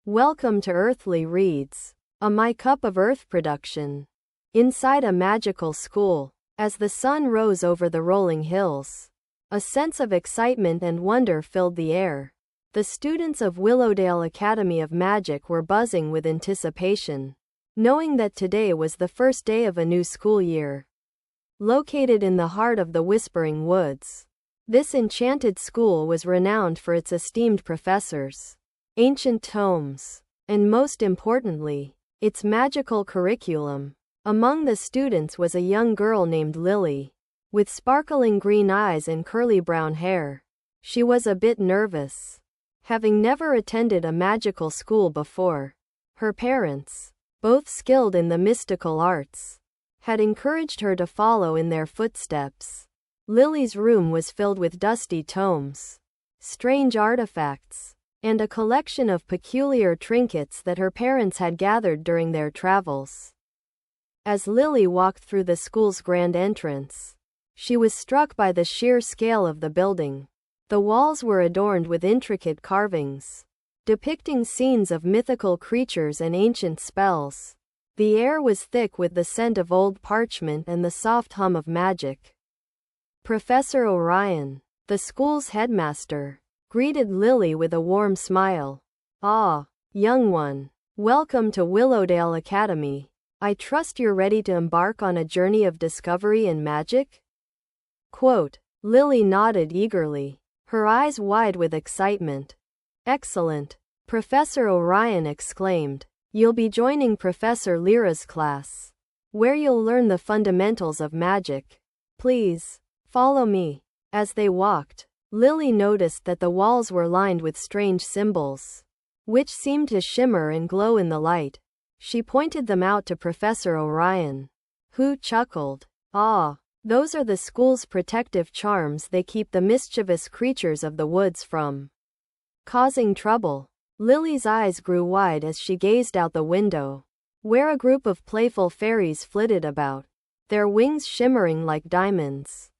Welcome to Earthly Reads, a My Cup of Earth production. Inside a magical school, as the sun rose over the rolling hills, a sense of excitement and wonder filled the air. The students of Willowdale Academy of Magic were buzzing with anticipation, knowing that today was the first day of a new school year. Located in the heart of the Whispering Woods, this enchanted school was renowned for its esteemed professors, ancient tomes, and most importantly, its magical curriculum. Among the students was a young girl named Lily, with sparkling green eyes and curly brown hair. She was a bit nervous, having never attended a magical school before. Her parents, both skilled in the mystical arts, had encouraged her to follow in their footsteps. Lily's room was filled with dusty tomes, strange artifacts, and a collection of peculiar trinkets that her parents had gathered during their travels. As Lily walked through the school's grand entrance, she was struck by the sheer scale of the building. The walls were adorned with intricate carvings, depicting scenes of mythical creatures and ancient spells. The air was thick with the scent of old parchment and the soft hum of magic. Professor Orion, the school's headmaster, greeted Lily with a warm smile. "Ah, young one, welcome to Willowdale Academy. I trust you're ready to embark on a journey of discovery and magic?" Quote. Lily nodded eagerly, her eyes wide with excitement. "Excellent," Professor Orion exclaimed. "You'll be joining Professor Lyra's class, where you'll learn the fundamentals of magic. Please, follow me." As they walked, Lily noticed that the walls were lined with strange symbols, which seemed to shimmer and glow in the light. She pointed them out to Professor Orion, who chuckled. "Ah, those are the school's protective charms. They keep the mischievous creatures of the woods from causing trouble." Lily's eyes grew wide as she gazed out the window, where a group of playful fairies flitted about, their wings shimmering like diamonds.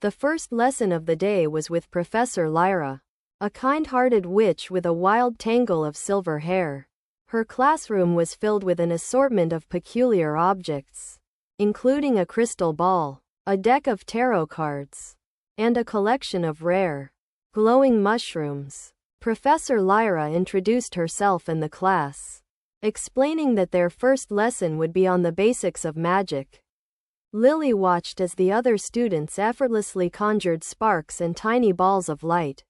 The first lesson of the day was with Professor Lyra, a kind-hearted witch with a wild tangle of silver hair. Her classroom was filled with an assortment of peculiar objects, including a crystal ball, a deck of tarot cards, and a collection of rare, glowing mushrooms. Professor Lyra introduced herself and the class, explaining that their first lesson would be on the basics of magic. Lily watched as the other students effortlessly conjured sparks and tiny balls of light.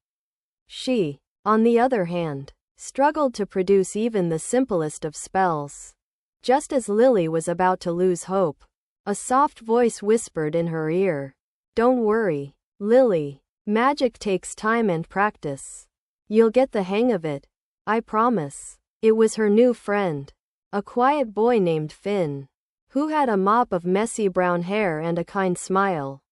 She, on the other hand, struggled to produce even the simplest of spells. Just as Lily was about to lose hope, a soft voice whispered in her ear, "Don't worry, Lily. Magic takes time and practice. You'll get the hang of it, I promise." It was her new friend, a quiet boy named Finn, who had a mop of messy brown hair and a kind smile.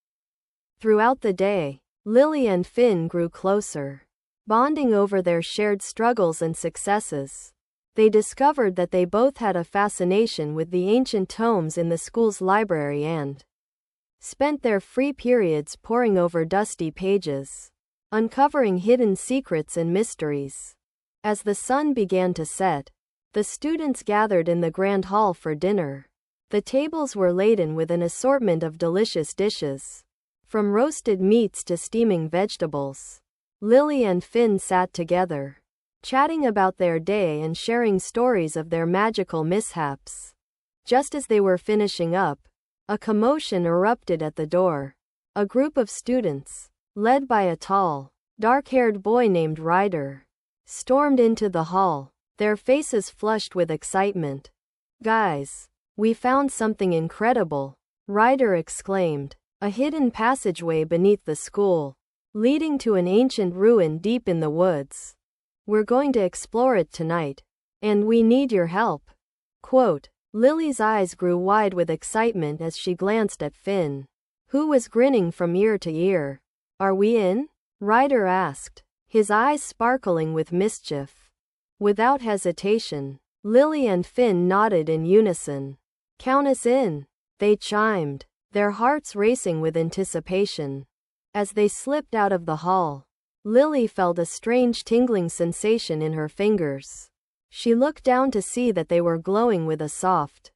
Throughout the day, Lily and Finn grew closer, bonding over their shared struggles and successes. They discovered that they both had a fascination with the ancient tomes in the school's library and spent their free periods poring over dusty pages, uncovering hidden secrets and mysteries. As the sun began to set, the students gathered in the grand hall for dinner. The tables were laden with an assortment of delicious dishes, from roasted meats to steaming vegetables. Lily and Finn sat together, chatting about their day and sharing stories of their magical mishaps. Just as they were finishing up, a commotion erupted at the door. A group of students, led by a tall, dark-haired boy named Ryder, stormed into the hall, their faces flushed with excitement. "Guys, we found something incredible," Ryder exclaimed. "A hidden passageway beneath the school, leading to an ancient ruin deep in the woods. We're going to explore it tonight, and we need your help." Quote. Lily's eyes grew wide with excitement as she glanced at Finn, who was grinning from ear to ear. "Are we in?" Ryder asked, his eyes sparkling with mischief. Without hesitation, Lily and Finn nodded in unison. "Count us in," they chimed, their hearts racing with anticipation. As they slipped out of the hall, Lily felt a strange tingling sensation in her fingers. She looked down to see that they were glowing with a soft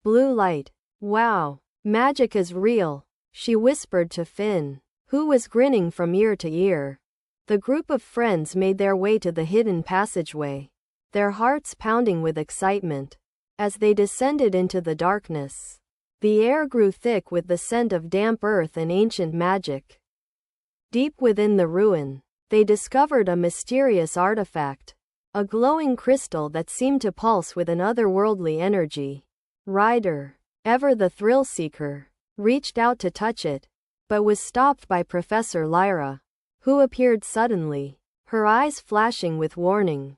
blue light. Wow, magic is real, she whispered to Finn, who was grinning from ear to ear. The group of friends made their way to the hidden passageway, their hearts pounding with excitement. As they descended into the darkness, the air grew thick with the scent of damp earth and ancient magic. Deep within the ruin, they discovered a mysterious artifact, a glowing crystal that seemed to pulse with an otherworldly energy. Ryder, ever the thrill-seeker, reached out to touch it, but was stopped by Professor Lyra, who appeared suddenly, her eyes flashing with warning.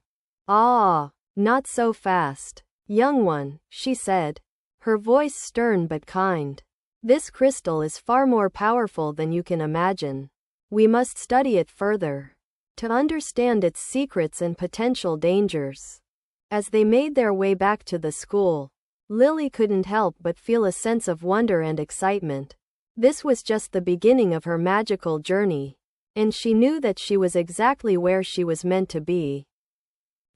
"Ah, not so fast, young one," she said, her voice stern but kind. "This crystal is far more powerful than you can imagine. We must study it further to understand its secrets and potential dangers." As they made their way back to the school, Lily couldn't help but feel a sense of wonder and excitement. This was just the beginning of her magical journey, and she knew that she was exactly where she was meant to be.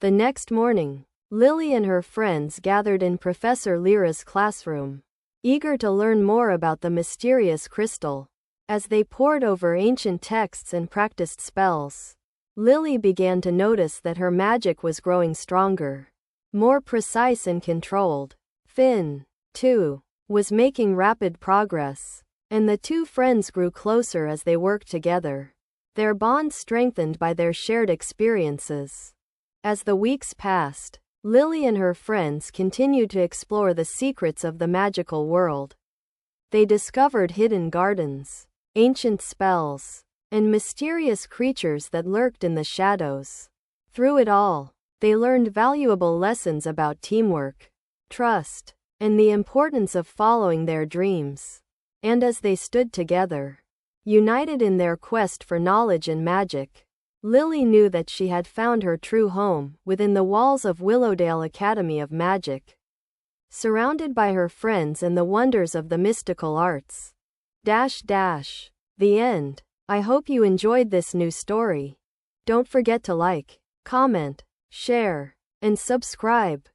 The next morning, Lily and her friends gathered in Professor Lyra's classroom, eager to learn more about the mysterious crystal. As they pored over ancient texts and practiced spells, Lily began to notice that her magic was growing stronger, more precise and controlled. Finn, too, was making rapid progress, and the two friends grew closer as they worked together, their bond strengthened by their shared experiences. As the weeks passed, Lily and her friends continued to explore the secrets of the magical world. They discovered hidden gardens, ancient spells, and mysterious creatures that lurked in the shadows. Through it all, they learned valuable lessons about teamwork, trust, and the importance of following their dreams. And as they stood together, united in their quest for knowledge and magic, Lily knew that she had found her true home within the walls of Willowdale Academy of Magic, surrounded by her friends and the wonders of the mystical arts. The end. I hope you enjoyed this new story. Don't forget to like, comment, share, and subscribe.